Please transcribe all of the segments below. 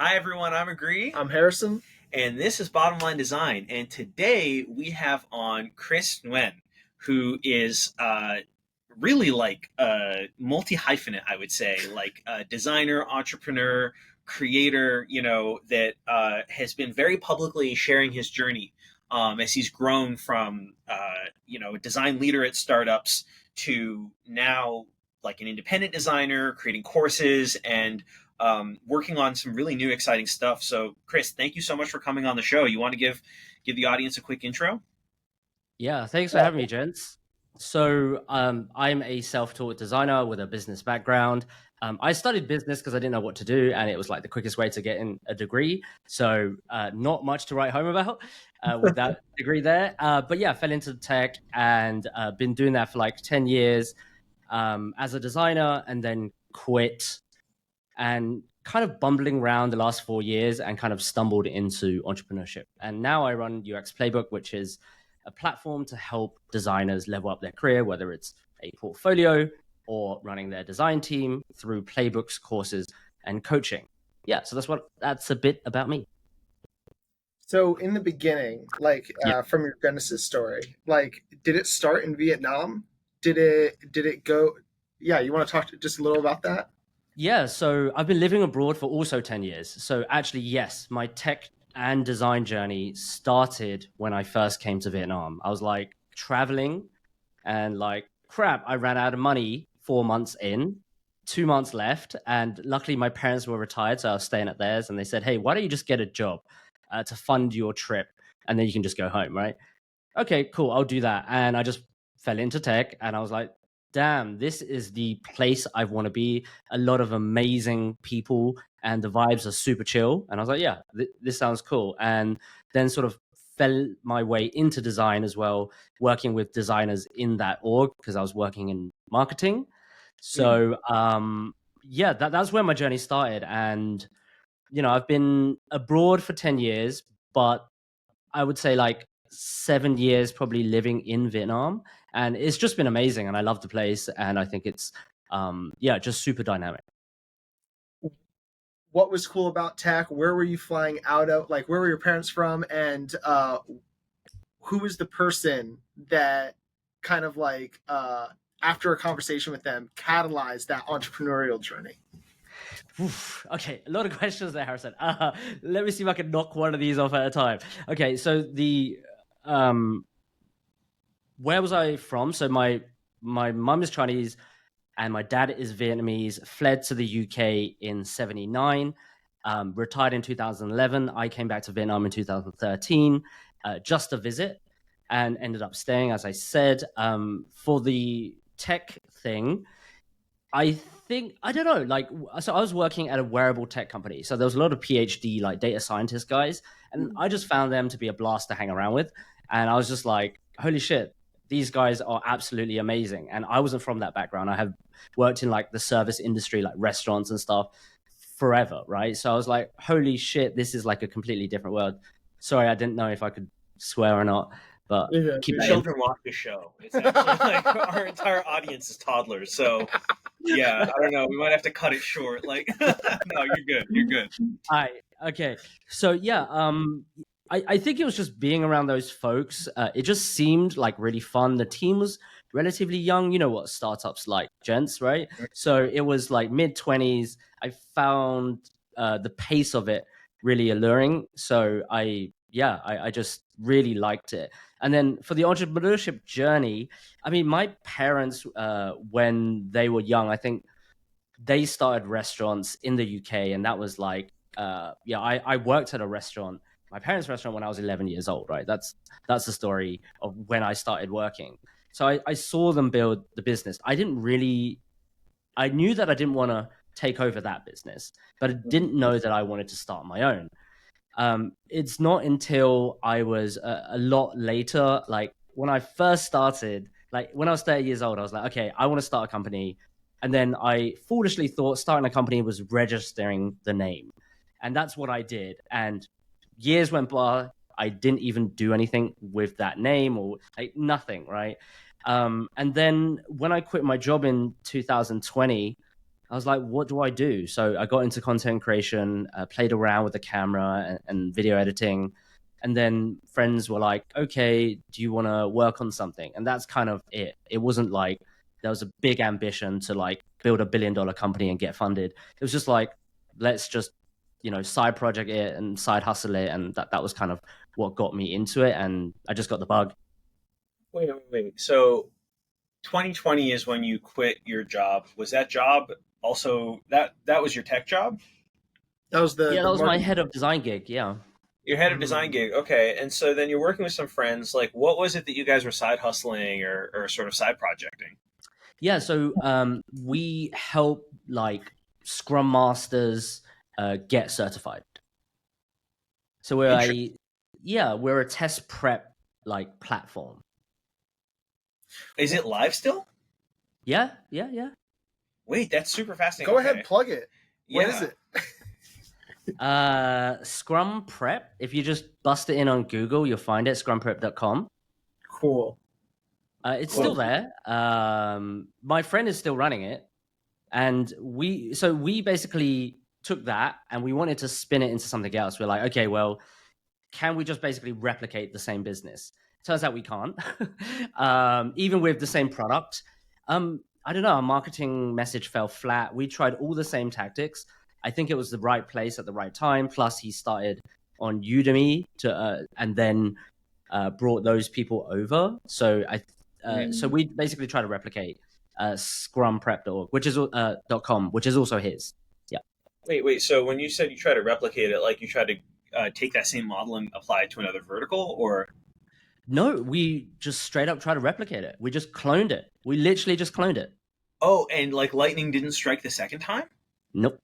Hi everyone, I'm Agree, I'm Harrison. and this is Bottom Line Design. And today we have on Chris Nguyen, who is really like a multi-hyphenate, I would say, like a designer, entrepreneur, creator, that has been very publicly sharing his journey as he's grown from, a design leader at startups to now like an independent designer, creating courses and working on some really new, exciting stuff. So, Chris, thank you so much for coming on the show. You want to give the audience a quick intro? Yeah, thanks for having me, gents. So I'm a self-taught designer with a business background. I studied business because I didn't know what to do, and it was like the quickest way to get in a degree. So not much to write home about with that degree there. But yeah, fell into tech and been doing that for like 10 years as a designer, and then quit and kind of bumbling around the last 4 years and kind of stumbled into entrepreneurship. And now I run UX Playbook, which is a platform to help designers level up their career, whether it's a portfolio or running their design team through playbooks, courses, and coaching. Yeah, so that's a bit about me. So in the beginning, from your Genesis story, did it start in Vietnam? Did it go? Yeah, you want to talk just a little about that? Yeah, so I've been living abroad for also 10 years. So actually, yes, my tech and design journey started when I first came to Vietnam. I was like traveling and like, crap, I ran out of money 4 months in, 2 months left. And luckily, my parents were retired. So I was staying at theirs. And they said, hey, why don't you just get a job to fund your trip? And then you can just go home, right? Okay, cool, I'll do that. And I just fell into tech and I was like, damn, this is the place I want to be. A lot of amazing people and the vibes are super chill. And I was like, yeah, this sounds cool. And then sort of fell my way into design as well, working with designers in that org because I was working in marketing. So yeah, that's where my journey started. And, I've been abroad for 10 years, but I would say like 7 years probably living in Vietnam. And it's just been amazing. And I love the place. And I think it's, just super dynamic. What was cool about tech? Where were you flying out of? Like, where were your parents from? And who was the person that kind of after a conversation with them, catalyzed that entrepreneurial journey? Oof, okay, a lot of questions there, Harrison. Let me see if I can knock one of these off at a time. Okay, so where was I from? So my mum is Chinese and my dad is Vietnamese. Fled to the UK in '79, retired in 2011. I came back to Vietnam in 2013, just to visit, and ended up staying, as I said. For the tech thing, I think, I don't know, so I was working at a wearable tech company. So there was a lot of PhD, like data scientist guys, and I just found them to be a blast to hang around with. And I was just like, holy shit, these guys are absolutely amazing. And I wasn't from that background. I have worked in like the service industry, like restaurants and stuff forever, right? So I was like, holy shit, this is like a completely different world. Sorry, I didn't know if I could swear or not. But keep children watch the show. It's actually like our entire audience is toddlers, so yeah, I don't know. We might have to cut it short. Like, no, you're good. You're good. Okay. So yeah, I think it was just being around those folks. It just seemed like really fun. The team was relatively young. You know what startups like, gents, right? So it was like mid-20s. I found the pace of it really alluring. So I just really liked it. And then for the entrepreneurship journey, I mean, my parents, when they were young, I think they started restaurants in the UK, and that was like, I worked at a restaurant, my parents' restaurant, when I was 11 years old, right? That's the story of when I started working. So I saw them build the business. I knew that I didn't want to take over that business, but I didn't know that I wanted to start my own. It's not until I was a lot later, like when I first started, like when I was 30 years old, I was like, okay, I want to start a company. And then I foolishly thought starting a company was registering the name. And that's what I did. And years went by, I didn't even do anything with that name or like nothing, right? And then when I quit my job in 2020, I was like, what do I do? So I got into content creation, played around with the camera and video editing. And then friends were like, okay, do you want to work on something? And that's kind of it. It wasn't like there was a big ambition to like build $1 billion company and get funded. It was just like, let's just, side project it and side hustle it. And that was kind of what got me into it. And I just got the bug. Wait. So 2020 is when you quit your job. Was that job also that was your tech job? That was That was my marketing. head of design gig. Yeah. Your head of design gig. Okay. And so then you're working with some friends. Like, what was it that you guys were side hustling or sort of side projecting? Yeah, so we help like Scrum Masters get certified. So we're a test prep like platform. Is it live still? Yeah. Wait, that's super fascinating. Go Okay. ahead, plug it. What Yeah. is it? Scrum Prep. If you just bust it in on Google, you'll find it. Scrumprep.com. Cool. It's still there. My friend is still running it, and we basically took that and we wanted to spin it into something else. We're like, okay, well, can we just basically replicate the same business? Turns out we can't. Even with the same product. I don't know, our marketing message fell flat. We tried all the same tactics. I think it was the right place at the right time. Plus, he started on Udemy and then brought those people over. So so we basically try to replicate scrumprep.org, which is .com, which is also his. Yeah. Wait. So when you said you try to replicate it, like you try to take that same model and apply it to another vertical, or? No, we just straight up try to replicate it. We just cloned it. We literally just cloned it. Oh, and like lightning didn't strike the second time? Nope.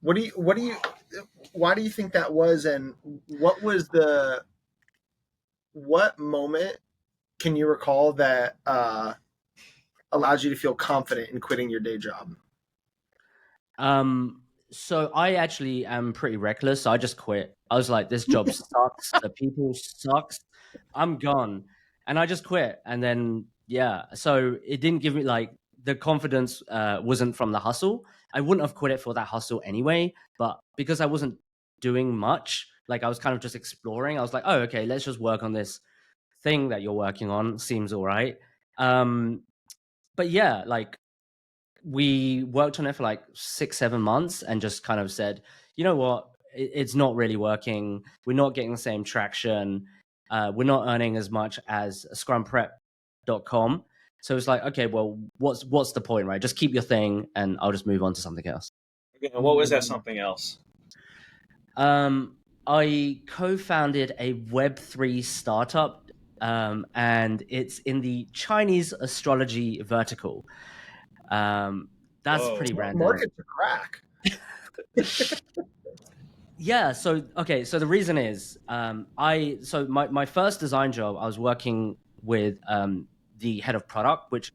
Why do you think that was, and what moment can you recall that allowed you to feel confident in quitting your day job? So I actually am pretty reckless. So I just quit. I was like, this job sucks. The people sucks. I'm gone. And I just quit. And then, yeah. So it didn't give me like the confidence wasn't from the hustle. I wouldn't have quit it for that hustle anyway. But because I wasn't doing much, like I was kind of just exploring. I was like, oh, okay, let's just work on this thing that you're working on. Seems all right. But yeah, like we worked on it for like 6-7 months and just kind of said, you know what, it's not really working. We're not getting the same traction. We're not earning as much as scrumprep.com. So it's like, okay, well, what's the point, right? Just keep your thing and I'll just move on to something else. Okay, and what was that something else? I co-founded a Web3 startup, and it's in the Chinese astrology vertical. That's pretty random. Market to crack. Yeah. So the reason is, my first design job, I was working with the head of product, which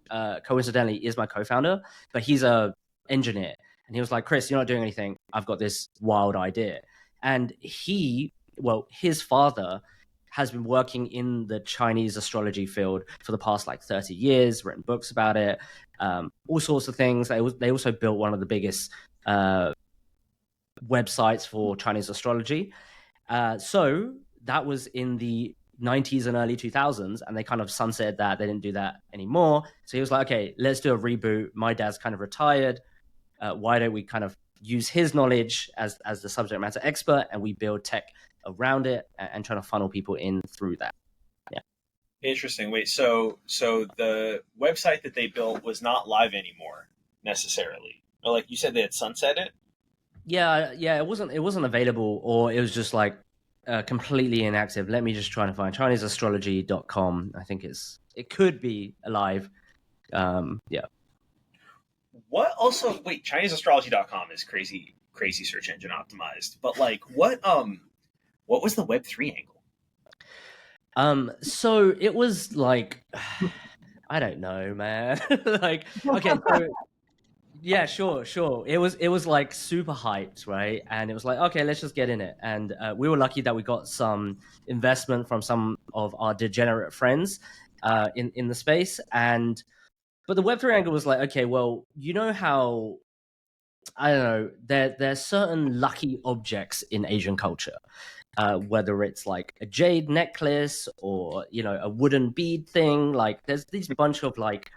coincidentally is my co-founder, but he's a engineer, and he was like, Chris, you're not doing anything. I've got this wild idea. And his father has been working in the Chinese astrology field for the past like 30 years, written books about it, all sorts of things. They also built one of the biggest websites for Chinese astrology. So that was in the 90s and early 2000s, and they kind of sunsetted that. They didn't do that anymore. So he was like, okay, let's do a reboot. My dad's kind of retired. Why don't we kind of use his knowledge as the subject matter expert, and we build tech around it and trying to funnel people in through that. Yeah. Interesting. Wait, so the website that they built was not live anymore necessarily, or like you said, they had sunset it. Yeah. It wasn't available, or it was just like completely inactive. Let me just try to find ChineseAstrology.com. I think it could be alive. Yeah. What also? Wait, ChineseAstrology.com is crazy search engine optimized. But like, what was the Web3 angle? So it was like, I don't know, man. Like, okay, so yeah, sure. It was like super hyped, right? And it was like, okay, let's just get in it. And we were lucky that we got some investment from some of our degenerate friends in the space. But the Web3 angle was like, okay, well, you know how I don't know, there's certain lucky objects in Asian culture, whether it's like a jade necklace or a wooden bead thing. Like there's these bunch of like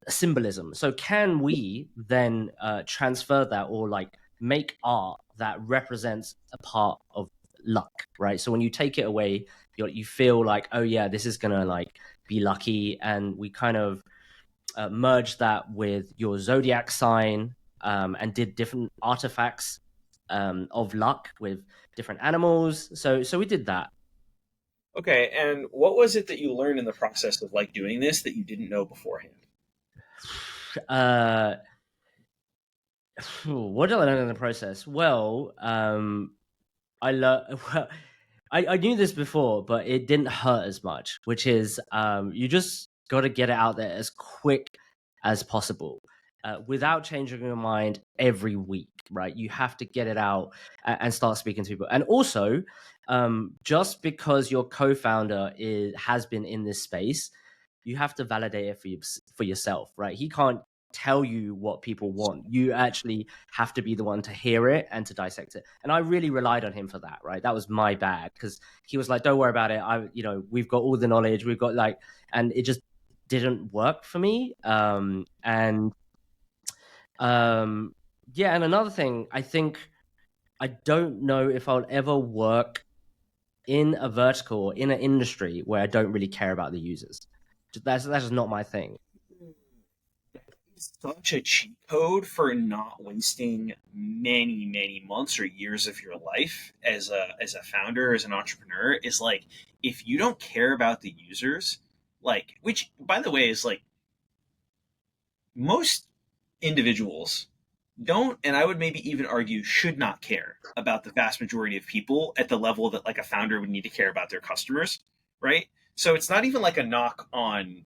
symbolism. So can we then transfer that or like make art that represents a part of luck, right? So when you take it away, you feel like, oh yeah, this is gonna like be lucky, and we kind of merged that with your zodiac sign, and did different artifacts of luck with different animals. So we did that. Okay, and what was it that you learned in the process of like doing this that you didn't know beforehand? Uh, what did I learn in the process? Well, I learned. Well, I knew this before, but it didn't hurt as much. Which is, you just got to get it out there as quick as possible, without changing your mind every week. Right? You have to get it out and start speaking to people. And also, just because your co-founder has been in this space, you have to validate it for yourself. Right? He can't tell you what people want. You actually have to be the one to hear it and to dissect it. And I really relied on him for that, right? That was my bad, because he was like, don't worry about it. We've got all the knowledge, we've got like, and it just didn't work for me. And yeah, and another thing, I think I don't know if I'll ever work in a vertical or in an industry where I don't really care about the users. That's just not my thing. Such a cheat code for not wasting many months or years of your life as a founder, as an entrepreneur, is like, if you don't care about the users, like, which by the way is like, most individuals don't, and I would maybe even argue should not care about the vast majority of people at the level that like a founder would need to care about their customers, right? So it's not even like a knock on,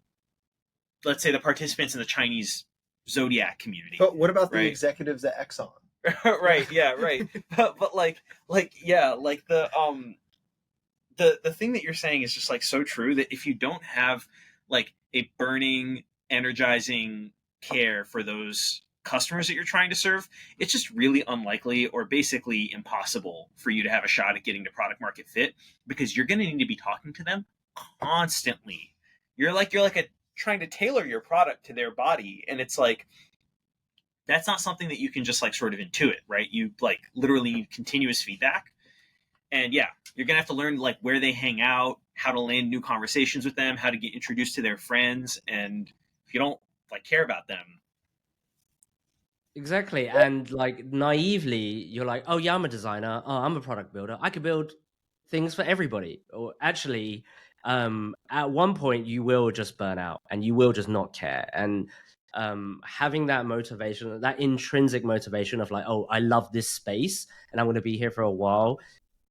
let's say, the participants in the Chinese zodiac community. But what about the right? executives at Exxon? Right, yeah, right. But like yeah, like the thing that you're saying is just like so true, that if you don't have like a burning, energizing care for those customers that you're trying to serve, it's just really unlikely or basically impossible for you to have a shot at getting to product market fit, because you're going to need to be talking to them constantly. You're like a trying to tailor your product to their body, and it's like, that's not something that you can just like sort of intuit, right? You like literally need continuous feedback. And yeah, you're gonna have to learn like where they hang out, how to land new conversations with them, how to get introduced to their friends. And if you don't like care about them, Exactly. And like naively, you're like, oh yeah, I'm a designer. Oh, I'm a product builder. I could build things for everybody. Or actually, at one point you will just burn out and you will just not care. And having that motivation, that intrinsic motivation of like, oh, I love this space and I'm going to be here for a while.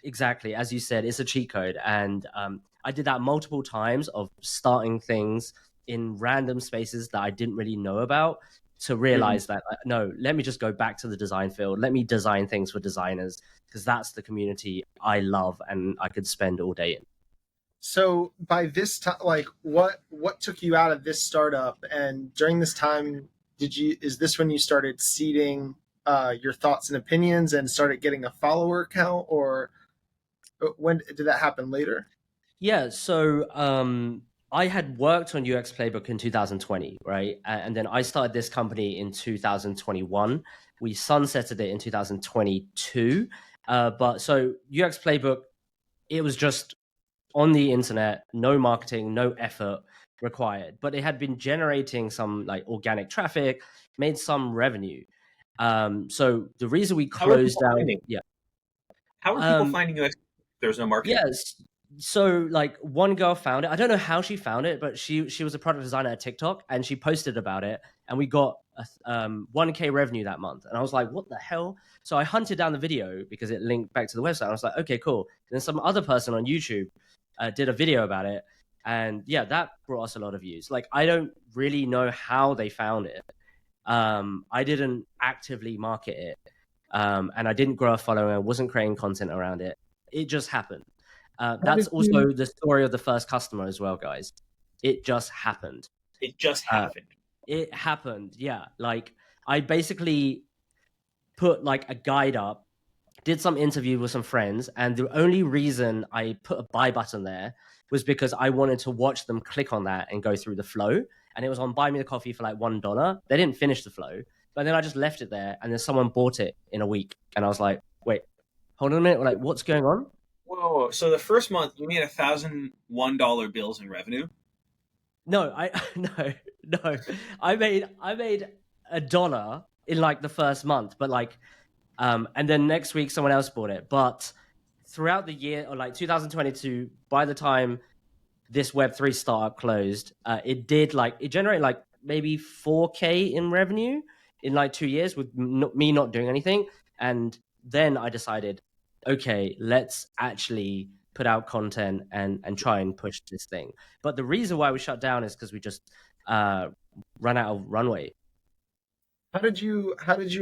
Exactly. As you said, it's a cheat code. And I did that multiple times of starting things in random spaces that I didn't really know about, to realize that no, let me just go back to the design field. Let me design things for designers, because that's the community I love and I could spend all day in. So by this time, like what took you out of this startup, and during this time, is this when you started seeding your thoughts and opinions and started getting a follower count, or when did that happen later? Yeah, so I had worked on UX Playbook in 2020, right? And then I started this company in 2021. We sunsetted it in 2022. But so UX Playbook, it was just on the internet, no marketing, no effort required, but it had been generating some like organic traffic, made some revenue. So the reason we how are closed people down, finding? yeah. How are people Um, finding you? There's no marketing. yes. So like one girl found it. I don't know how she found it, but she was a product designer at TikTok and she posted about it, and we got 1K revenue that month. And I was like, what the hell? So I hunted down the video because it linked back to the website. I was like, okay, cool. And then some other person on YouTube did a video about it, and yeah, that brought us a lot of views. Like I don't really know how they found it. I didn't actively market it, and I didn't grow a following. I wasn't creating content around it. It just happened. How That's did you? also the story of the first customer as well, guys. It just happened. It just Uh, happened. it happened, yeah. Like I basically put like a guide up, did some interview with some friends, and the only reason I put a buy button there was because I wanted to watch them click on that and go through the flow. And it was on Buy Me the Coffee for like $1. They didn't finish the flow, but then I just left it there, and then someone bought it in a week, and I was like, wait, hold on a minute, like what's going on? Whoa! So the first month you made $1,001 bills in revenue. No, no. I made $1 in like the first month, but like, and then next week someone else bought it. But throughout the year, or like 2022, by the time this Web3 startup closed, it generated like maybe 4K in revenue in like 2 years with me not doing anything. And then I decided, okay, let's actually put out content and try and push this thing. But the reason why we shut down is because we just ran out of runway. How did you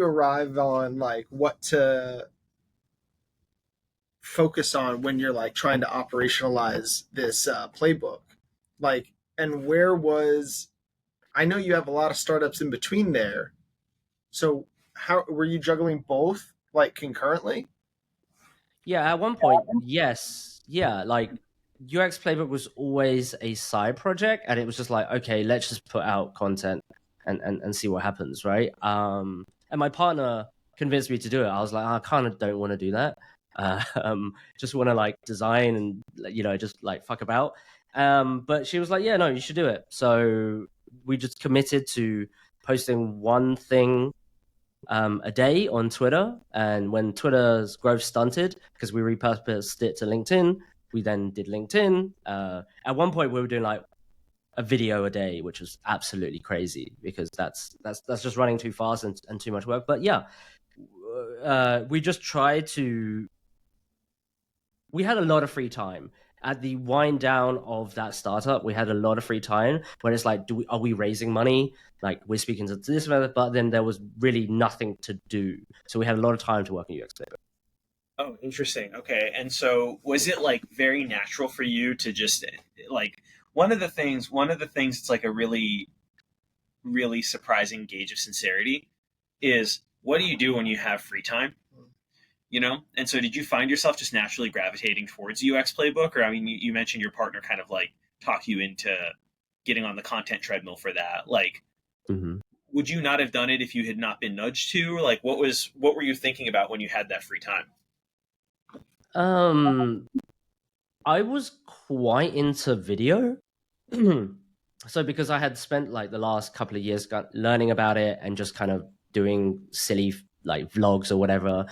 arrive on like what to focus on when you're like trying to operationalize this playbook? Like, and where was, I know you have a lot of startups in between there. So how were you juggling both like concurrently? Yeah, at one point, yes. Yeah, like UX Playbook was always a side project, and it was just like, okay, let's just put out content and see what happens, right? And my partner convinced me to do it. I was like, I kind of don't want to do that. Just want to like design and just like fuck about. But she was like, yeah, no, you should do it. So we just committed to posting one thing a day on Twitter. And when Twitter's growth stunted, because we repurposed it to LinkedIn, we then did LinkedIn. At one point, we were doing like a video a day, which was absolutely crazy because that's just running too fast and too much work. But yeah, we just tried to. We had a lot of free time at the wind down of that startup. We had a lot of free time when it's like, are we raising money? Like we're speaking to this, but then there was really nothing to do. So we had a lot of time to work on UX Playbook. Oh, interesting. Okay. And so was it like very natural for you to just like one of the things it's like a really, really surprising gauge of sincerity is what do you do when you have free time? And so did you find yourself just naturally gravitating towards UX Playbook? Or I mean, you mentioned your partner kind of like talked you into getting on the content treadmill for that. Like, would you not have done it if you had not been nudged to? Like, what were you thinking about when you had that free time? I was quite into video. So because I had spent like the last couple of years learning about it and just kind of doing silly like vlogs or whatever,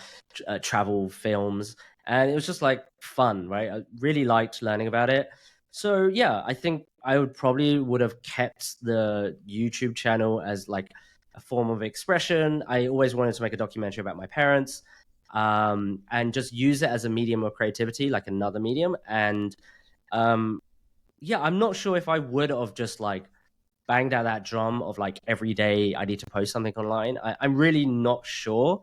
travel films, and it was just like fun, right? I really liked learning about it. So yeah, I think I would have kept the YouTube channel as like a form of expression. I always wanted to make a documentary about my parents, and just use it as a medium of creativity, like another medium. And yeah, I'm not sure if I would have just like banged out that drum of like every day I need to post something online. I'm really not sure.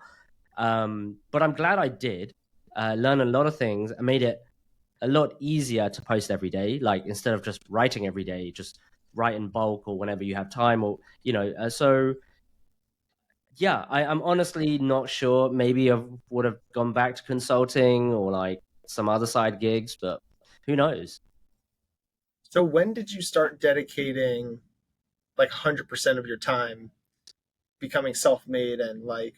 But I'm glad I did learn a lot of things and made it a lot easier to post every day. Like instead of just writing every day, just write in bulk or whenever you have time, or so yeah, I'm honestly not sure. Maybe I would have gone back to consulting or like some other side gigs, but who knows? So when did you start dedicating like 100% of your time becoming self-made, and like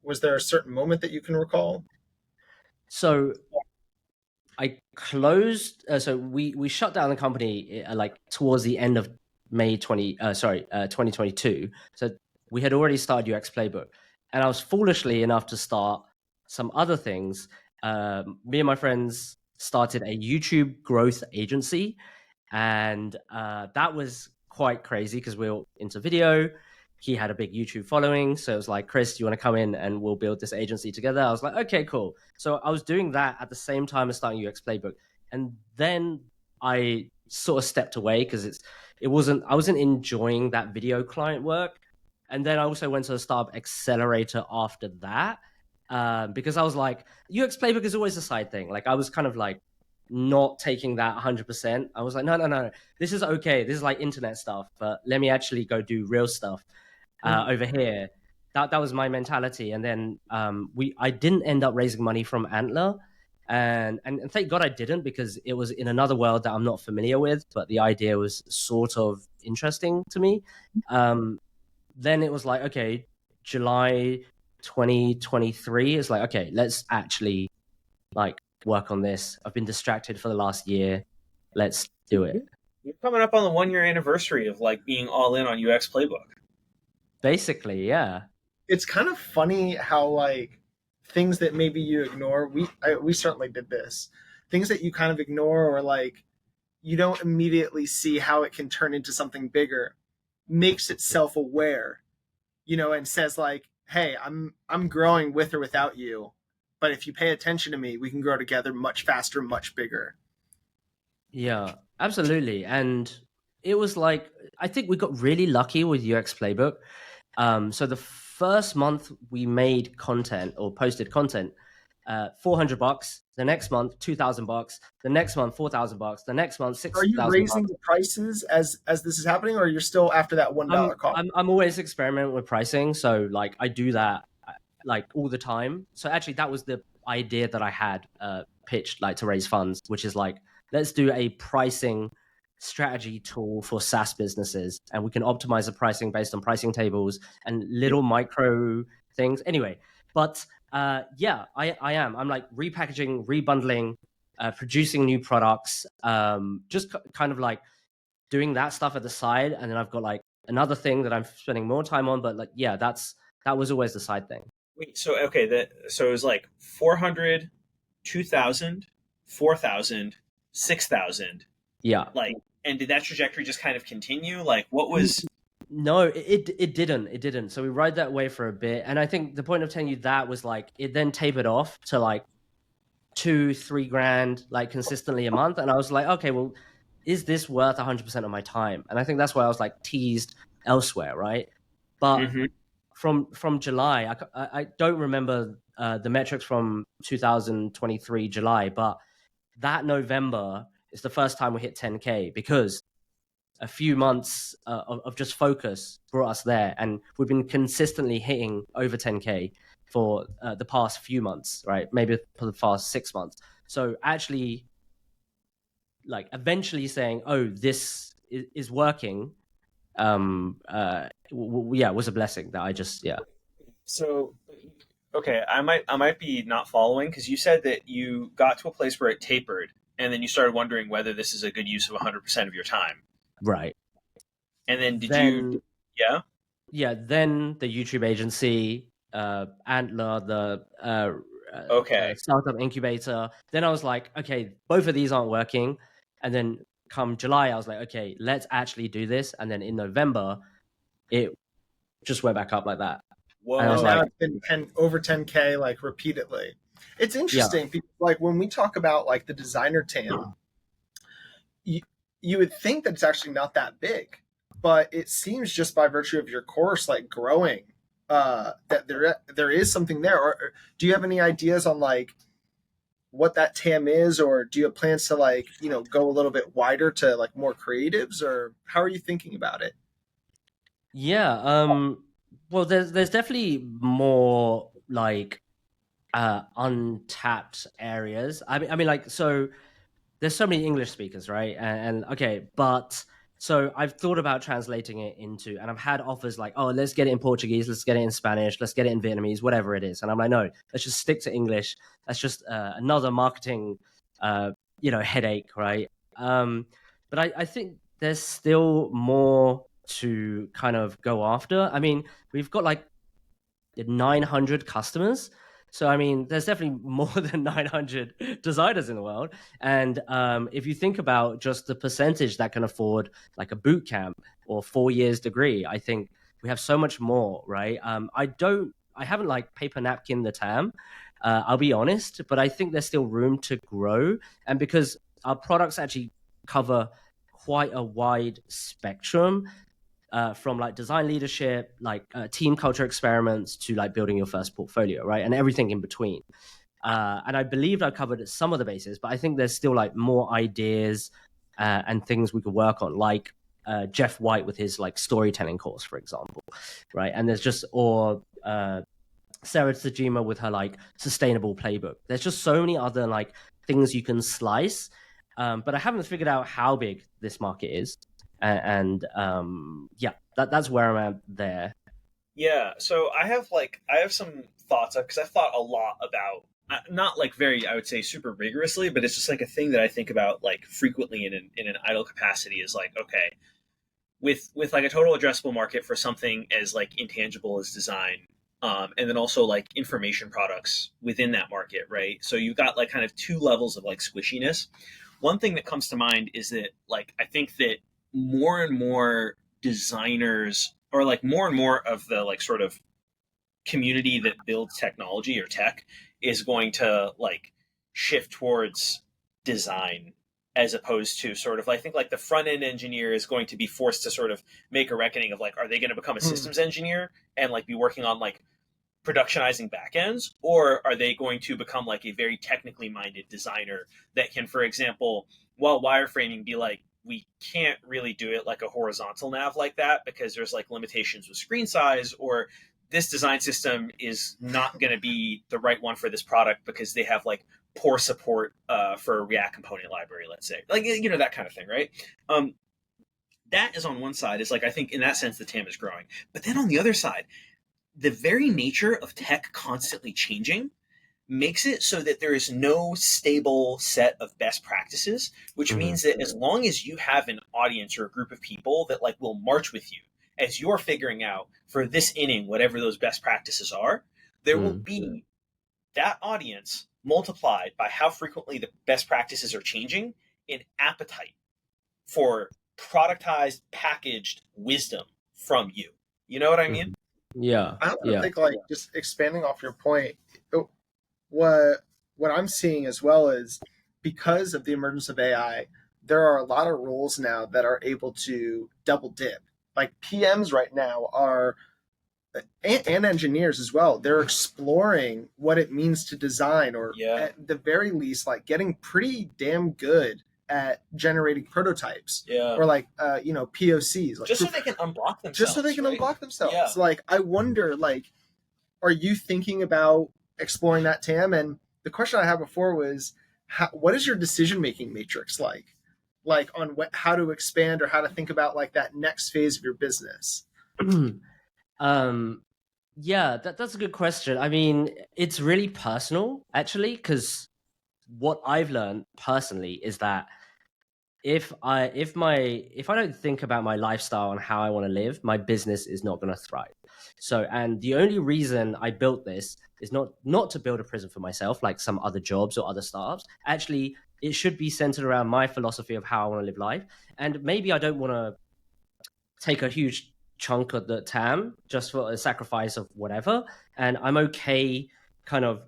was there a certain moment that you can recall? So I closed. So we shut down the company like towards the end of May 2022. So we had already started UX Playbook, and I was foolishly enough to start some other things. Me and my friends started a YouTube growth agency, and that was quite crazy because we were into video. He had a big YouTube following, so it was like, Chris, do you want to come in and we'll build this agency together? I was like, okay, cool. So I was doing that at the same time as starting UX Playbook, and then I sort of stepped away because I wasn't enjoying that video client work, and then I also went to a startup accelerator after that, because I was like, UX Playbook is always a side thing. Like I was kind of like not taking that 100%. I was like, no, this is okay. This is like internet stuff, but let me actually go do real stuff over here. that was my mentality. And then I didn't end up raising money from Antler. And thank God I didn't, because it was in another world that I'm not familiar with, but the idea was sort of interesting to me. Then it was like, okay, July 2023 is like, okay, let's actually like work on this. I've been distracted for the last year. Let's do it. You're coming up on the 1 year anniversary of like being all in on UX Playbook. Basically, yeah. It's kind of funny how like things that maybe you ignore, we certainly did this. Things that you kind of ignore, or like you don't immediately see how it can turn into something bigger, makes it self-aware, and says like, hey, I'm growing with or without you, but if you pay attention to me, we can grow together much faster, much bigger. Yeah, absolutely. And it was like, I think we got really lucky with UX Playbook. So the first month we made content or posted content, $400. The next month, $2,000. The next month, $4,000. The next month, $6,000. Are you raising the prices as this is happening, or you're still after that $1 cost? I'm always experimenting with pricing, so like I do that like all the time. So actually, that was the idea that I had pitched, like to raise funds, which is like, let's do a pricing strategy tool for SaaS businesses, and we can optimize the pricing based on pricing tables and little micro things. Anyway, but yeah, I am. I'm like repackaging, rebundling, producing new products, just kind of like doing that stuff at the side. And then I've got like another thing that I'm spending more time on. But like, yeah, that was always the side thing. Wait, so okay, so it was like 400, 2,000, 4,000, 6,000. Yeah. Like, and did that trajectory just kind of continue? Like, what was? No, it didn't. So we ride that way for a bit, and I think the point of telling you that was like it then tapered off to like 2-3 grand like consistently a month, and I was like, okay, well, is this worth 100% of my time? And I think that's why I was like teased elsewhere, right? But from July, I don't remember the metrics from 2023 July, but that November is the first time we hit 10K, because a few months of just focus brought us there, and we've been consistently hitting over 10K for the past few months, right? Maybe for the past 6 months. So actually, like eventually saying, "Oh, this is working," yeah, was a blessing that I just So, okay, I might be not following, because you said that you got to a place where it tapered, and then you started wondering whether this is a good use of 100% of your time. Right. And then you? Yeah. Yeah. Then the YouTube agency, Antler, the startup incubator. Then I was like, okay, both of these aren't working. And then come July, I was like, okay, let's actually do this. And then in November, it just went back up like that. Whoa! And now it's been over 10K like repeatedly. It's interesting because like when we talk about like the designer TAM, you would think that it's actually not that big, but it seems just by virtue of your course like growing that there is something there. Or do you have any ideas on like what that TAM is, or do you have plans to like go a little bit wider to like more creatives, or how are you thinking about it? Yeah, well, there's definitely more like untapped areas. I mean, like, so there's so many English speakers, right? And okay, but so I've thought about translating it into, and I've had offers like, oh, let's get it in Portuguese, let's get it in Spanish, let's get it in Vietnamese, whatever it is. And I'm like, no, let's just stick to English. That's just another marketing, headache, right? But I think there's still more to kind of go after. I mean, we've got like 900 customers. So, I mean, there's definitely more than 900 designers in the world. And if you think about just the percentage that can afford like a boot camp or 4 years degree, I think we have so much more, right? I haven't like paper napkin the TAM, I'll be honest, but I think there's still room to grow. And because our products actually cover quite a wide spectrum, from like design leadership, like team culture experiments, to like building your first portfolio, right? And everything in between. And I believe I covered some of the bases, but I think there's still like more ideas and things we could work on, like Jeff White with his like storytelling course, for example, right? And there's just, or Sarah Tajima with her like sustainable playbook. There's just so many other like things you can slice, but I haven't figured out how big this market is, and yeah, that's where I'm at there. Yeah, so I have some thoughts because I've thought a lot about not like very I would say super rigorously, but it's just like a thing that I think about like frequently in an idle capacity is like okay, with like a total addressable market for something as like intangible as design, and then also like information products within that market, right? So you've got like kind of two levels of like squishiness. One thing that comes to mind is that like I think that more and more designers or like more and more of the like sort of community that builds technology or tech is going to like shift towards design as opposed to sort of I think like the front end engineer is going to be forced to sort of make a reckoning of like are they going to become a systems engineer and like be working on like productionizing backends, or are they going to become like a very technically minded designer that can, for example, while wireframing, be like, we can't really do it like a horizontal nav like that because there's like limitations with screen size, or this design system is not going to be the right one for this product because they have like poor support for a React component library, let's say, like you know that kind of thing, right? That is on one side. Is like I think in that sense the TAM is growing, but then on the other side, the very nature of tech constantly changing makes it so that there is no stable set of best practices, which means that as long as you have an audience or a group of people that like will march with you as you're figuring out for this inning whatever those best practices are, there will be that audience multiplied by how frequently the best practices are changing in appetite for productized, packaged wisdom from you. You know what I mean? Yeah. I also think like just expanding off your point, what I'm seeing as well is because of the emergence of AI, there are a lot of roles now that are able to double dip. Like PMs right now are and engineers as well. They're exploring what it means to design, or at the very least, like getting pretty damn good at generating prototypes, or like POCs, like just so they can unblock themselves. Just so they can unblock themselves. Yeah. Like I wonder, like, are you thinking about exploring that TAM? And the question I had before was, what is your decision making matrix like on how to expand or how to think about like that next phase of your business? Yeah, that's a good question. I mean, it's really personal actually, because what I've learned personally is that if I don't think about my lifestyle and how I want to live, my business is not going to thrive. So, and the only reason I built this is not to build a prison for myself like some other jobs or other startups. Actually, it should be centered around my philosophy of how I want to live life. And maybe I don't want to take a huge chunk of the TAM just for a sacrifice of whatever, and I'm okay kind of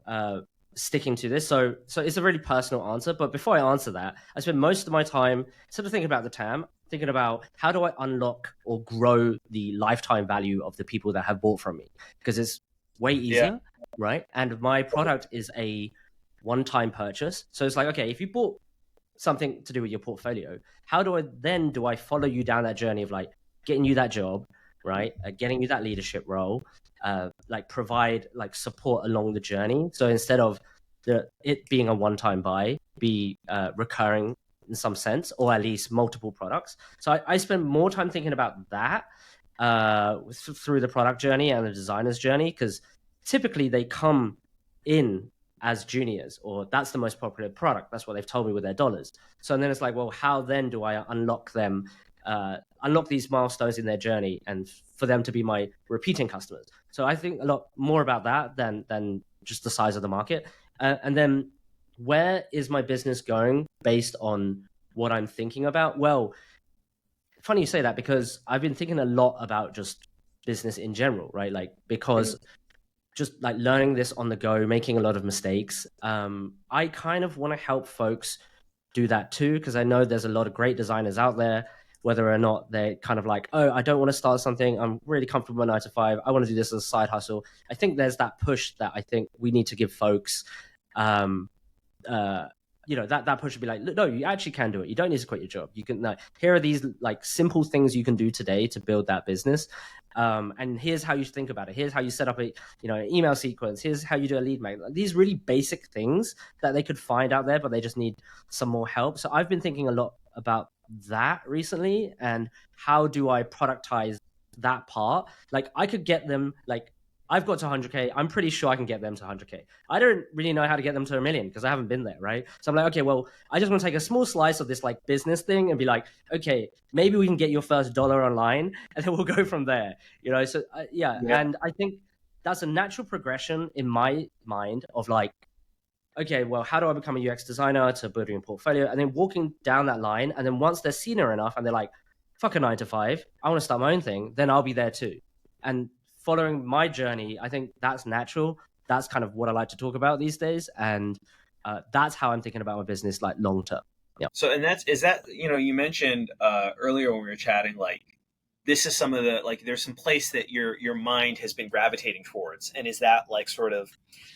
sticking to this. So it's a really personal answer. But before I answer that, I spend most of my time instead of thinking about the TAM, thinking about how do I unlock or grow the lifetime value of the people that have bought from me, because it's way easier, right? And my product is a one-time purchase, so it's like, okay, if you bought something to do with your portfolio, how do I follow you down that journey of like getting you that job, right? Getting you that leadership role, like provide like support along the journey. So instead of it being a one-time buy, be recurring in some sense, or at least multiple products. So I spend more time thinking about that through the product journey and the designer's journey, because typically they come in as juniors, or that's the most popular product. That's what they've told me with their dollars. So then it's like, well, how then do I unlock them, unlock these milestones in their journey, and for them to be my repeating customers? So I think a lot more about that than just the size of the market. And then where is my business going based on what I'm thinking about? Well, funny you say that, because I've been thinking a lot about just business in general, right? Like, because just like learning this on the go, making a lot of mistakes. I kind of want to help folks do that too, because I know there's a lot of great designers out there, whether or not they're kind of like, oh, I don't want to start something, I'm really comfortable 9 to 5, I want to do this as a side hustle. I think there's that push that I think we need to give folks, that push would be like, no, you actually can do it. You don't need to quit your job. You can, here are these like simple things you can do today to build that business. And here's how you think about it. Here's how you set up an email sequence. Here's how you do a lead magnet. Like, these really basic things that they could find out there, but they just need some more help. So I've been thinking a lot about that recently, and how do I productize that part? Like, I could get them, like, I've got to 100K. I'm pretty sure I can get them to 100K. I don't really know how to get them to 1 million because I haven't been there, right? So I'm like, okay, well, I just want to take a small slice of this like business thing and be like, okay, maybe we can get your first dollar online, and then we'll go from there. So yeah. And I think that's a natural progression in my mind of like, okay, well, how do I become a UX designer to building a portfolio? And then walking down that line. And then once they're senior enough and they're like, fuck a 9 to 5, I want to start my own thing, then I'll be there too. And following my journey, I think that's natural. That's kind of what I like to talk about these days. And that's how I'm thinking about my business, like long term. Yeah. So, and you mentioned earlier when we were chatting, like, this is some of the, like, there's some place that your mind has been gravitating towards. And is that like sort of,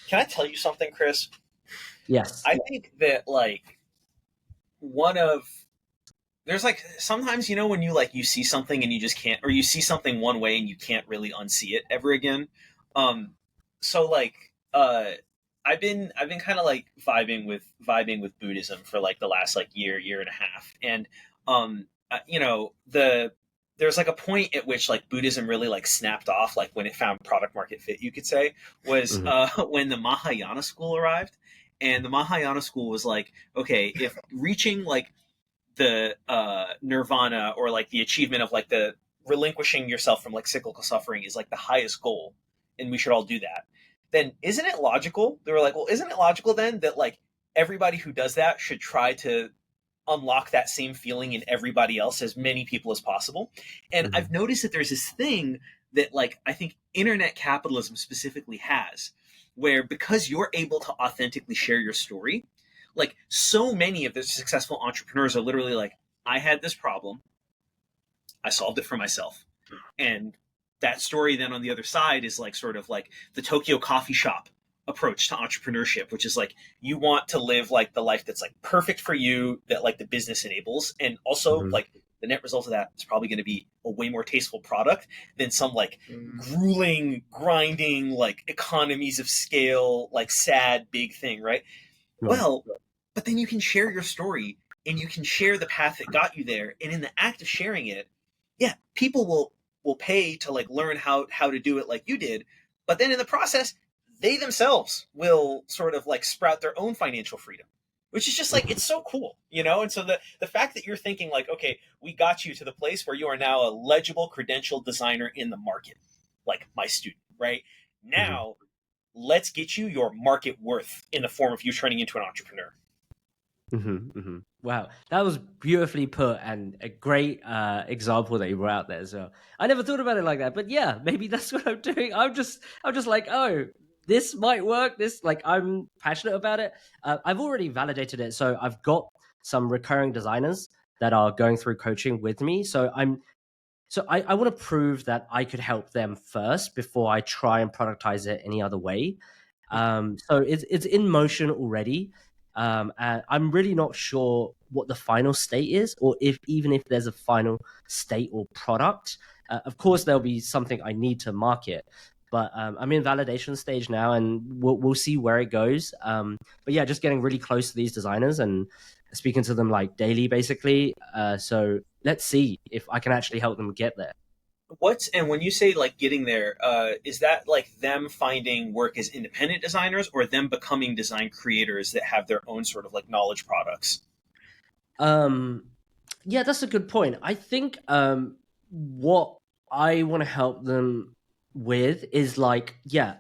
can I tell you something, Chris? Yes. I think that like there's like sometimes, when you see something and you just can't, or you see something one way and you can't really unsee it ever again. So like I've been kind of like vibing with Buddhism for like the last like year and a half, and there's like a point at which like Buddhism really like snapped off, like when it found product market fit, you could say, was when the Mahayana school arrived. And the Mahayana school was like, okay, if reaching like the nirvana, or like the achievement of like the relinquishing yourself from like cyclical suffering, is like the highest goal, and we should all do that, then isn't it logical? They were like, well, isn't it logical then that like everybody who does that should try to unlock that same feeling in everybody else, as many people as possible? And I've noticed that there's this thing that like I think internet capitalism specifically has, where because you're able to authentically share your story, like so many of the successful entrepreneurs are literally like, I had this problem, I solved it for myself. And that story then on the other side is like sort of like the Tokyo coffee shop approach to entrepreneurship, which is like, you want to live like the life that's like perfect for you, that like the business enables. And also like the net result of that is probably going to be a way more tasteful product than some like grueling, grinding, like economies of scale, like sad, big thing, right? Well, but then you can share your story and you can share the path that got you there. And in the act of sharing it, yeah, people will pay to like learn how to do it like you did. But then in the process, they themselves will sort of like sprout their own financial freedom, which is just like, it's so cool, And so the fact that you're thinking like, okay, we got you to the place where you are now a legible credentialed designer in the market, like my student, right? Now, let's get you your market worth in the form of you turning into an entrepreneur. Wow, that was beautifully put, and a great example that you brought out there as well. I never thought about it like that, but yeah, maybe that's what I'm doing. I'm just like, oh, this might work. This, like, I'm passionate about it. I've already validated it, so I've got some recurring designers that are going through coaching with me. So I want to prove that I could help them first before I try and productize it any other way. So it's in motion already. And I'm really not sure what the final state is, or even if there's a final state or product. Of course, there'll be something I need to market, but I'm in validation stage now, and we'll see where it goes. But yeah, just getting really close to these designers and speaking to them like daily, basically. So let's see if I can actually help them get there. And when you say like getting there, is that like them finding work as independent designers, or them becoming design creators that have their own sort of like knowledge products? Yeah, that's a good point. I think what I want to help them with is like, yeah,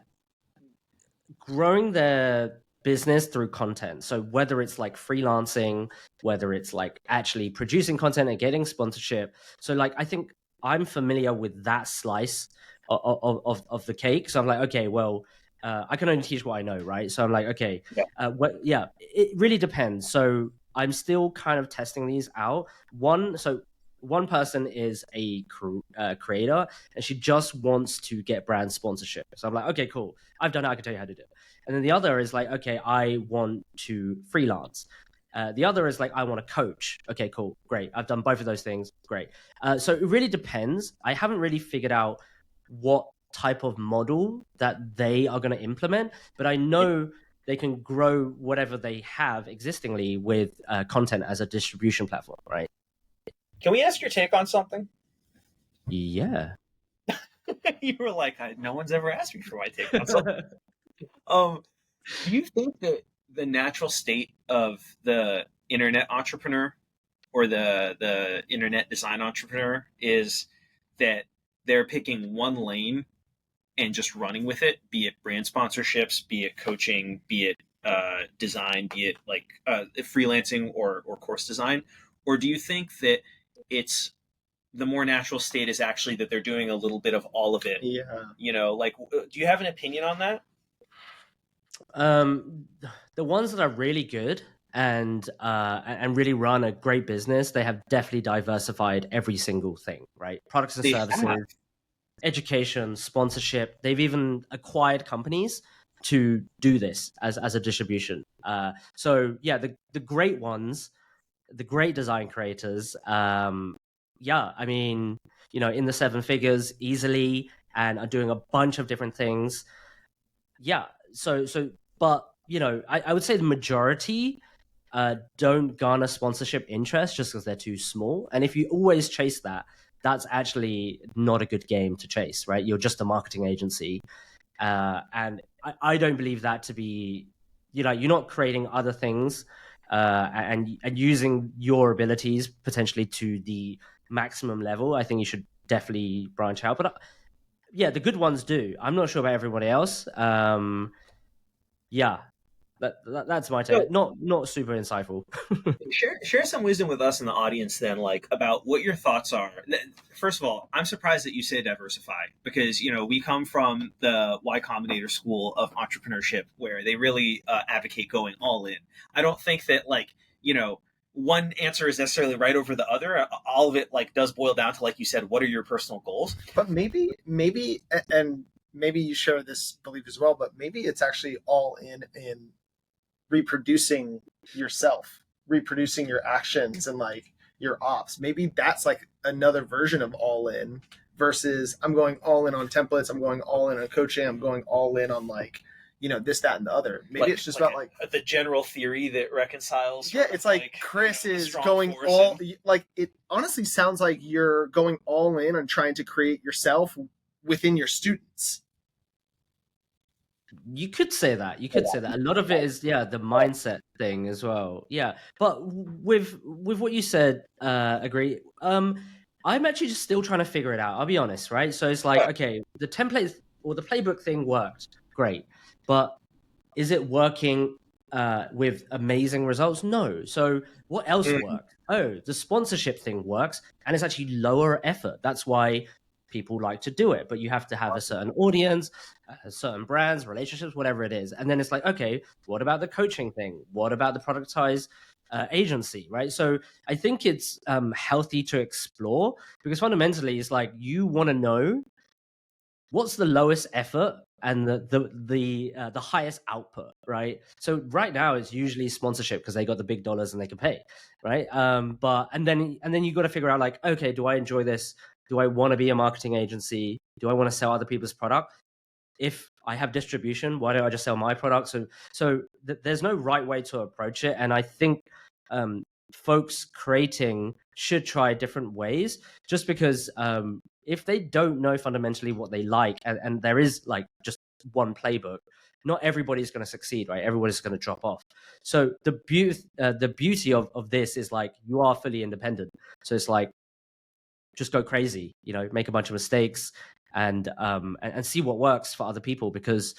growing their business through content. So whether it's like freelancing, whether it's like actually producing content and getting sponsorship. So like, I think I'm familiar with that slice of the cake. So I'm like, okay, well, I can only teach what I know, right? So I'm like, okay, it really depends. So I'm still kind of testing these out. One person is a creator, and she just wants to get brand sponsorship. So I'm like, okay, cool. I've done it. I can tell you how to do it. And then the other is like, okay, I want to freelance. The other is like, I want to coach. Okay, cool, great. I've done both of those things. Great. So it really depends. I haven't really figured out what type of model that they are going to implement, but I know they can grow whatever they have existingly with content as a distribution platform, right? Can we ask your take on something? Yeah. You were like, no one's ever asked me for my take on something. Do you think that the natural state of the internet entrepreneur or the internet design entrepreneur is that they're picking one lane and just running with it, be it brand sponsorships, be it coaching, be it design, be it like freelancing or course design? Or do you think that it's the more natural state is actually that they're doing a little bit of all of it? Yeah. You know, like, do you have an opinion on that? The ones that are really good and really run a great business, they have definitely diversified every single thing, right? Products and services, education, sponsorship. They've even acquired companies to do this as a distribution. So yeah, the great ones, the great design creators, yeah, I mean, you know, in the seven figures easily and are doing a bunch of different things. Yeah. But you know, I would say the majority don't garner sponsorship interest just because they're too small. And if you always chase that, that's actually not a good game to chase, right? You're just a marketing agency. And I don't believe that to be, you know, you're not creating other things and using your abilities potentially to the maximum level. I think you should definitely branch out. But yeah, the good ones do. I'm not sure about everybody else. Yeah, that's my take. So, not super insightful. share some wisdom with us in the audience then, like about what your thoughts are. First of all, I'm surprised that you say diversify because you know we come from the Y Combinator school of entrepreneurship where they really advocate going all in. I don't think that like you know one answer is necessarily right over the other. All of it like does boil down to like you said, what are your personal goals? But maybe, and maybe you share this belief as well. But maybe it's actually all in reproducing yourself, reproducing your actions and like your ops. Maybe that's like another version of all in versus I'm going all in on templates, I'm going all in on coaching, I'm going all in on like, you know, this, that, and the other. Maybe it's just about like the general theory that reconciles. Yeah, it's like Chris is going all like it honestly sounds like you're going all in on trying to create yourself within your students. You could say that. You could say that. A lot of it is, yeah, the mindset thing as well. Yeah, but with what you said, agree. I'm actually just still trying to figure it out. I'll be honest, right? So it's like, okay, the template or the playbook thing worked, great, but is it working with amazing results? No. So what else worked? Oh, the sponsorship thing works, and it's actually lower effort. That's why people like to do it, but you have to have a certain audience, certain brands, relationships, whatever it is. And then it's like, okay, what about the coaching thing? What about the productized agency, right? So I think it's healthy to explore because fundamentally it's like you want to know what's the lowest effort and the highest output, right? So right now it's usually sponsorship because they got the big dollars and they can pay, right? But and then you got to figure out like, okay, do I enjoy this? Do I want to be a marketing agency? Do I want to sell other people's product? If I have distribution, why don't I just sell my product? So there's no right way to approach it, and I think folks creating should try different ways. Just because if they don't know fundamentally what they like, and there is like just one playbook, not everybody's going to succeed, right? Everybody's going to drop off. So the beauty of this is like you are fully independent. So it's like just go crazy, you know, make a bunch of mistakes and see what works for other people because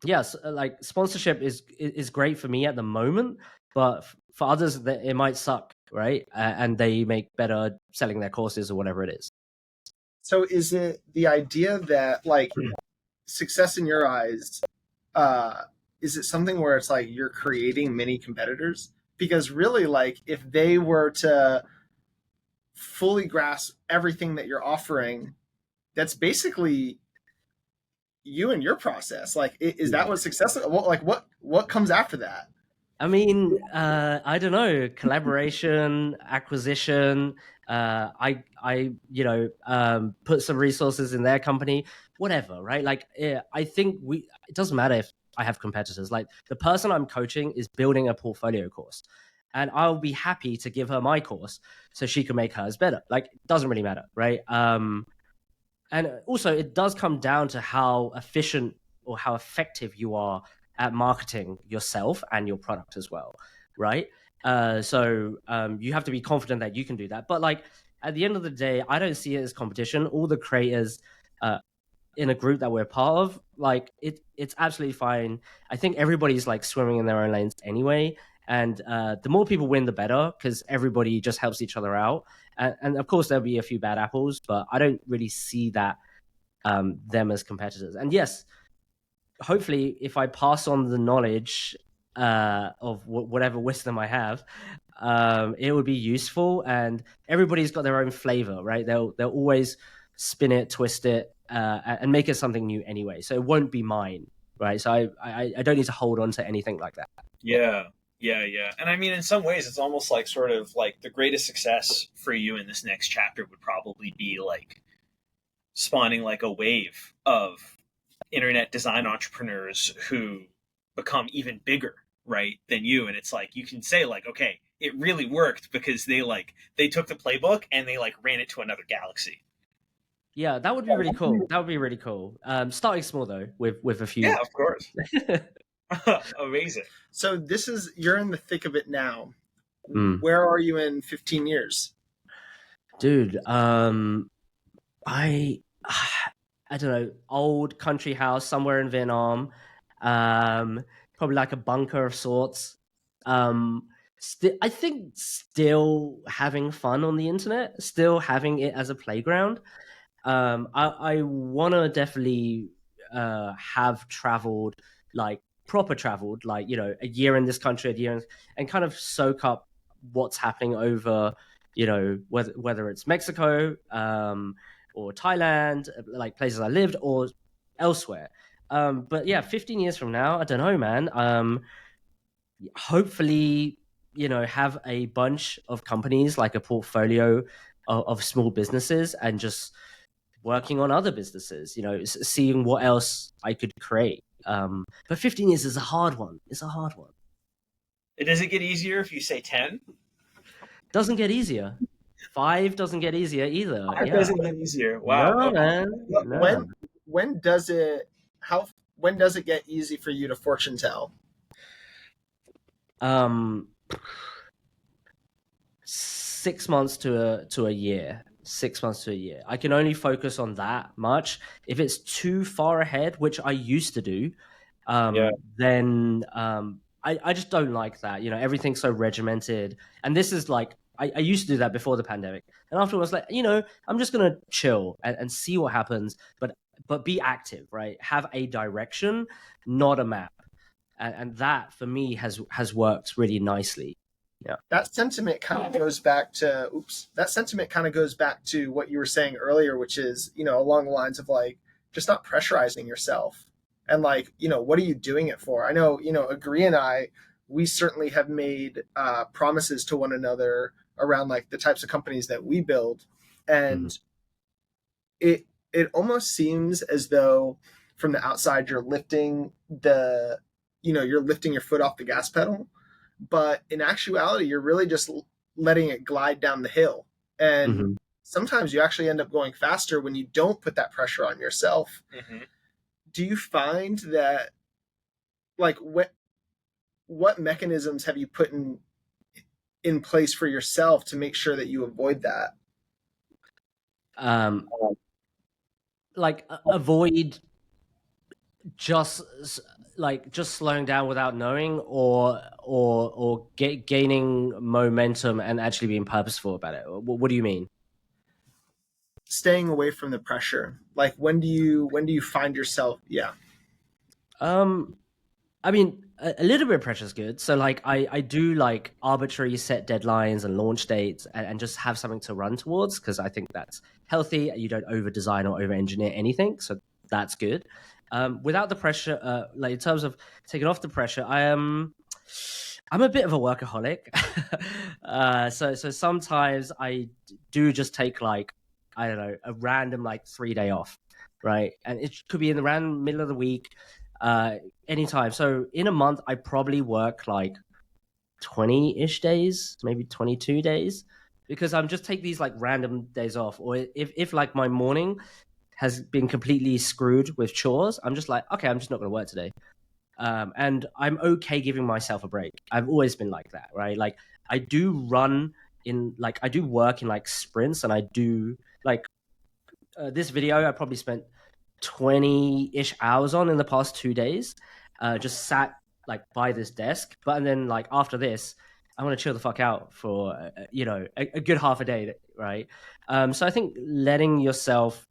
yes, like sponsorship is great for me at the moment, but for others it might suck, right? And they make better selling their courses or whatever it is. So is it the idea that like success in your eyes, is it something where it's like you're creating many competitors? Because really like if they were to fully grasp everything that you're offering, that's basically you and your process. Like, is that what success? Like, what comes after that? I mean, I don't know, collaboration, acquisition. Put some resources in their company, whatever, right? Like, I think it doesn't matter if I have competitors. Like, the person I'm coaching is building a portfolio course, and I'll be happy to give her my course so she can make hers better. Like, it doesn't really matter, right? And also, it does come down to how efficient or how effective you are at marketing yourself and your product as well, right? You have to be confident that you can do that. But like at the end of the day, I don't see it as competition. All the creators uh, in a group that we're part of, like it's absolutely fine. I think everybody's like swimming in their own lanes anyway. And the more people win, the better, because everybody just helps each other out. And of course, there'll be a few bad apples, but I don't really see that them as competitors. And yes, hopefully, if I pass on the knowledge of whatever wisdom I have, it would be useful. And everybody's got their own flavor, right? They'll always spin it, twist it, and make it something new anyway. So it won't be mine, right? So I don't need to hold on to anything like that. Yeah. Yeah. And I mean, in some ways, it's almost like sort of like the greatest success for you in this next chapter would probably be like spawning like a wave of internet design entrepreneurs who become even bigger, right, than you. And it's like you can say like, okay, it really worked because they took the playbook and they like ran it to another galaxy. Yeah, that would be really cool. That would be really cool. Starting small though, with a few. Yeah, of course. Amazing. So you're in the thick of it now. Mm. Where are you in 15 years? Dude, I don't know, old country house somewhere in Vietnam, probably like a bunker of sorts. I think still having fun on the internet, still having it as a playground. I want to definitely have traveled, like proper traveled, like a year in this country, and kind of soak up what's happening over, whether it's Mexico, or Thailand, like places I lived, or elsewhere. But yeah, 15 years from now, I don't know, man. Hopefully, have a bunch of companies, like a portfolio of small businesses, and just working on other businesses, seeing what else I could create. But 15 years is a hard one. It's a hard one. Does it get easier if you say 10? Doesn't get easier. 5 doesn't get easier either. 5 doesn't get easier. Wow. No, Okay. man. No. When does it get easy for you to fortune tell? 6 months to a year. 6 months to a year. I can only focus on that much. If it's too far ahead, which I used to do, then I just don't like that. Everything's so regimented. And this is like, I used to do that before the pandemic. And afterwards, like, I'm just going to chill and see what happens, but be active, right? Have a direction, not a map. And that for me has worked really nicely. Yeah. That sentiment kind of goes back to what you were saying earlier, which is, along the lines of like, just not pressurizing yourself. And like, what are you doing it for? I know, Agree and I, we certainly have made promises to one another around like the types of companies that we build. And it almost seems as though from the outside, you're lifting your foot off the gas pedal, but in actuality, you're really just letting it glide down the hill. And sometimes you actually end up going faster when you don't put that pressure on yourself. Do you find that, like, what mechanisms have you put in place for yourself to make sure that you avoid that? Avoid just slowing down without knowing, or gaining momentum and actually being purposeful about it. What do you mean? Staying away from the pressure. Like, when do you find yourself? Yeah. I mean, a little bit of pressure is good. So like I do like arbitrary set deadlines and launch dates, and just have something to run towards, because I think that's healthy. You don't over design or over engineer anything. So that's good. Without the pressure, like in terms of taking off the pressure, I'm a bit of a workaholic. So sometimes I do just take like, I don't know, a random like 3 day off, right? And it could be in the random middle of the week, anytime. So in a month, I probably work like 20-ish days, maybe 22 days, because I'm just take these like random days off. Or if like my morning has been completely screwed with chores, I'm just like, okay, I'm just not going to work today. And I'm okay giving myself a break. I've always been like that, right? Like I do run in, like I do work in like sprints, and I do like this video I probably spent 20-ish hours on in the past 2 days, just sat like by this desk. But and then like after this, I want to chill the fuck out for a good half a day, right? So I think letting yourself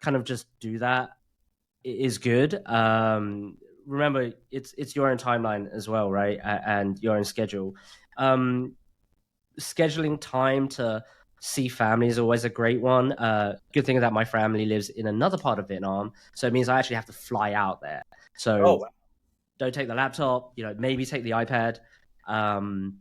kind of just do that is good. Remember, it's your own timeline as well, right? And your own schedule. Um, Scheduling time to see family is always a great one. Good thing that my family lives in another part of Vietnam, so it means I actually have to fly out there. Oh, So wow. don't take the laptop. Maybe take the iPad. Um,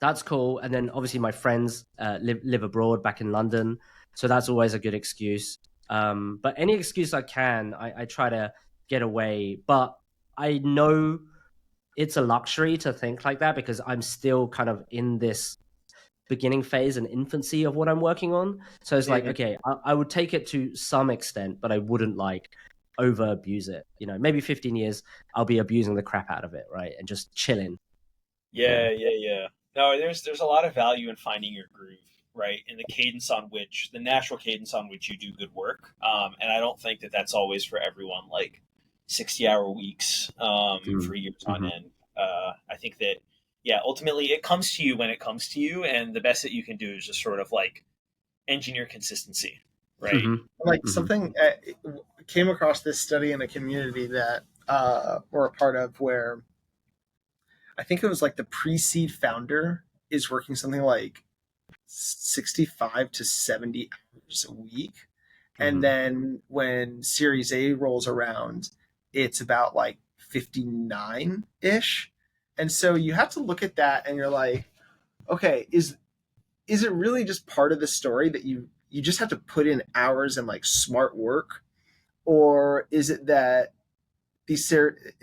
that's cool. And then obviously my friends live abroad back in London, so that's always a good excuse. But any excuse I can, I try to get away. But I know it's a luxury to think like that because I'm still kind of in this beginning phase and infancy of what I'm working on. So it's like, Mhm. okay, I would take it to some extent, but I wouldn't like over abuse it. Maybe 15 years, I'll be abusing the crap out of it, right? And just chilling. Yeah. Yeah. No, there's a lot of value in finding your groove, right? And the natural cadence on which you do good work. And I don't think that that's always for everyone. Like 60-hour weeks for years on Mm-hmm. end. I think that yeah, ultimately it comes to you when it comes to you, and the best that you can do is just sort of like engineer consistency, right? Mm-hmm. Like Mm-hmm. something came across this study in a community that we're a part of where I think it was like the pre-seed founder is working something like 65 to 70 hours a week. And Mm-hmm. then when Series A rolls around, it's about like 59 ish. And so you have to look at that and you're like, okay, is it really just part of the story that you just have to put in hours and like smart work? Or is it that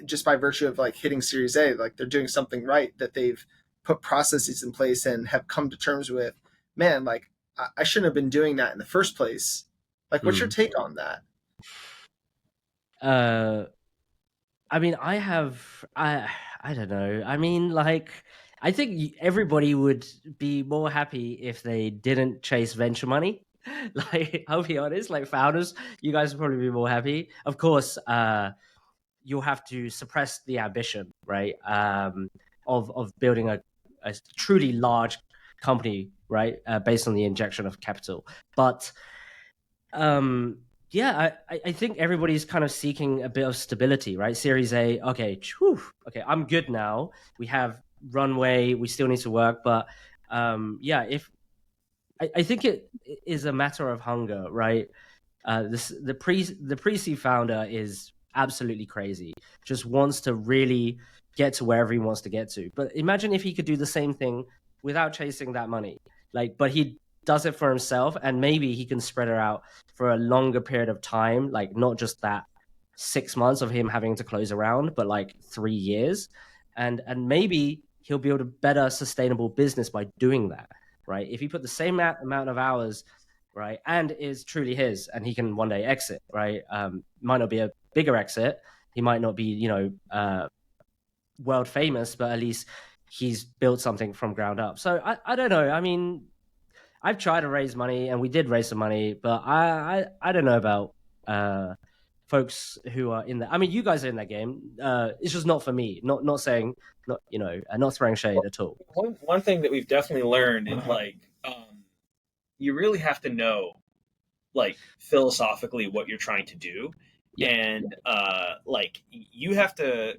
just by virtue of like hitting Series A, like they're doing something right, that they've put processes in place and have come to terms with, man, like I shouldn't have been doing that in the first place. Like, what's your Mm. take on that? Uh, I mean, I don't know. I mean, like, I think everybody would be more happy if they didn't chase venture money. Like, I'll be honest, like founders, you guys would probably be more happy. Of course, you'll have to suppress the ambition, right? Of building a truly large company, right? Based on the injection of capital. But um, yeah, I think everybody's kind of seeking a bit of stability, right? Series A, okay, okay, I'm good now. We have runway. We still need to work, but yeah, if I think it is a matter of hunger, right? The pre-seed founder is absolutely crazy. Just wants to really get to wherever he wants to get to. But imagine if he could do the same thing without chasing that money. Like, but he does it for himself, and maybe he can spread it out for a longer period of time. Like, not just that 6 months of him having to close around, but like 3 years, and maybe he'll build a better sustainable business by doing that. Right? If he put the same amount of hours, right, and is truly his, and he can one day exit, right? Might not be a bigger exit. He might not be, world famous, but at least he's built something from ground up. So I don't know. I mean, I've tried to raise money, and we did raise some money, but I don't know about folks who are in that. I mean, you guys are in that game. It's just not for me. Not saying, not throwing shade at all. One thing that we've definitely learned is like you really have to know like philosophically what you're trying to do, Yeah. and like you have to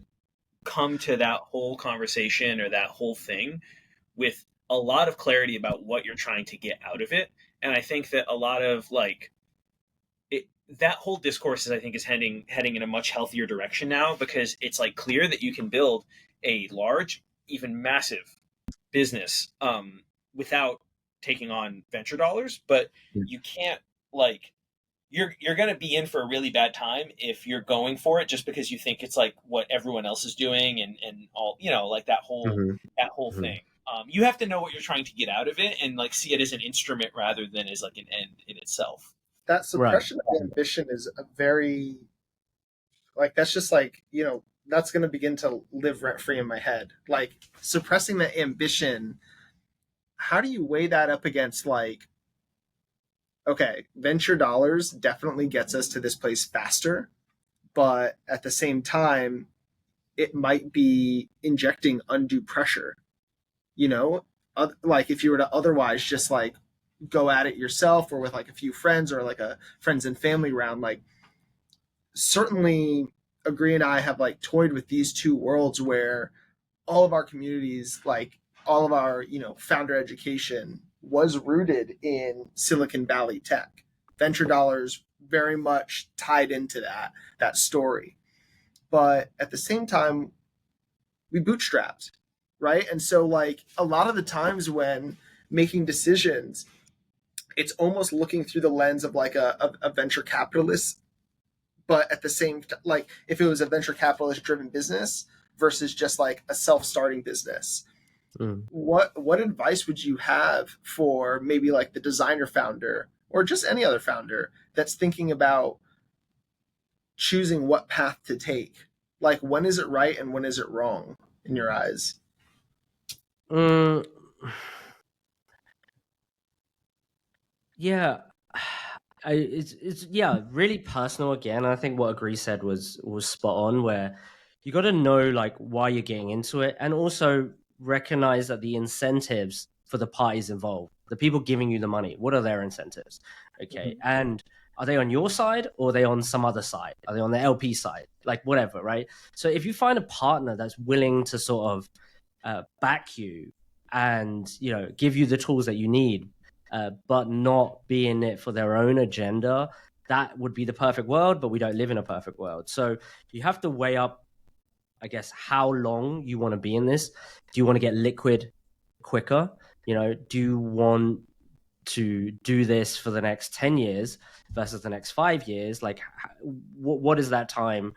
come to that whole conversation or that whole thing with a lot of clarity about what you're trying to get out of it. And I think that a lot of like that whole discourse is, I think, is heading in a much healthier direction now, because it's like clear that you can build a large even massive business without taking on venture dollars, but you can't like you're going to be in for a really bad time if you're going for it just because you think it's like what everyone else is doing and all, you know, like Mm-hmm. that whole thing. You have to know what you're trying to get out of it and like see it as an instrument rather than as like an end in itself. That Right. suppression of ambition is a very, like, that's just like, you know, that's going to begin to live rent free in my head. Like, suppressing that ambition, how do you weigh that up against, like, okay, venture dollars definitely gets us to this place faster, but at the same time, it might be injecting undue pressure, you know? Like, if you were to otherwise just like go at it yourself or with like a few friends or like a friends and family round, like, certainly Agree and I have like toyed with these two worlds where all of our communities, like all of our, you know, founder education was rooted in Silicon Valley tech. Venture dollars very much tied into that story. But at the same time, we bootstrapped, right? And so like a lot of the times when making decisions, it's almost looking through the lens of like a venture capitalist, but at the same like if it was a venture capitalist driven business versus just like a self-starting business, Mm. what advice would you have for maybe like the designer founder or just any other founder that's thinking about choosing what path to take? Like, when is it right and when is it wrong in your eyes? Mm, yeah. It's yeah, really personal again. I think what Agree said was spot on, where you got to know like why you're getting into it, and also recognize that the incentives for the parties involved, the people giving you the money, what are their incentives? Okay, Mm-hmm. and are they on your side or are they on some other side? Are they on the LP side? Like whatever, right? So if you find a partner that's willing to sort of back you and give you the tools that you need, but not be in it for their own agenda, that would be the perfect world. But we don't live in a perfect world, so you have to weigh up, I guess, how long you want to be in this. Do you want to get liquid quicker? Do you want to do this for the next 10 years versus the next 5 years? Like, what is that time?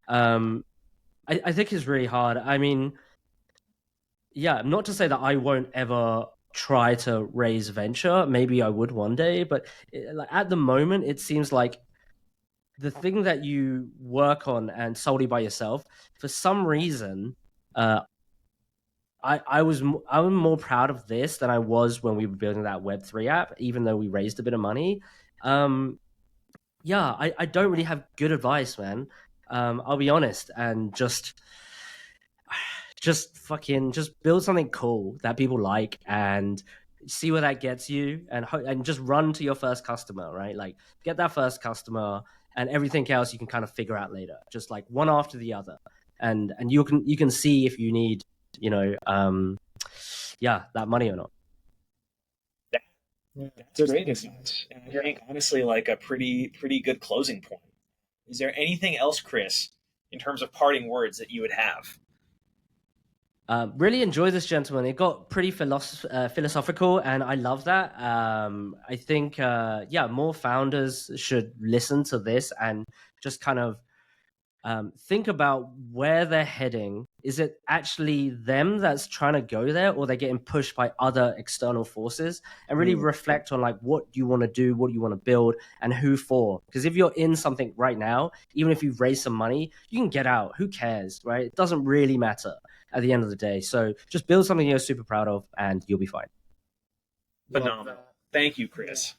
I think it's really hard. I mean, yeah, not to say that I won't ever try to raise venture. Maybe I would one day, but like, at the moment, it seems like the thing that you work on and solely by yourself, for some reason, uh, I'm more proud of this than I was when we were building that Web3 app, even though we raised a bit of money. Yeah, I don't really have good advice, man. I'll be honest, and just build something cool that people like and see where that gets you, and just run to your first customer, right? Like, get that first customer, and everything else you can kind of figure out later, just like one after the other, and you can see if you need that money or not. That's great advice, and I think honestly like a pretty good closing point. Is there anything else, Chris, in terms of parting words that you would have? Really enjoy this, gentleman. It got pretty philosophical, and I love that. I think, more founders should listen to this and just kind of think about where they're heading. Is it actually them that's trying to go there, or they're getting pushed by other external forces? And really reflect on like what you want to do, what you want to build, and who for. Because if you're in something right now, even if you've raised some money, you can get out. Who cares, right? It doesn't really matter at the end of the day. So just build something you're super proud of, and you'll be fine. Phenomenal. Thank you, Chris.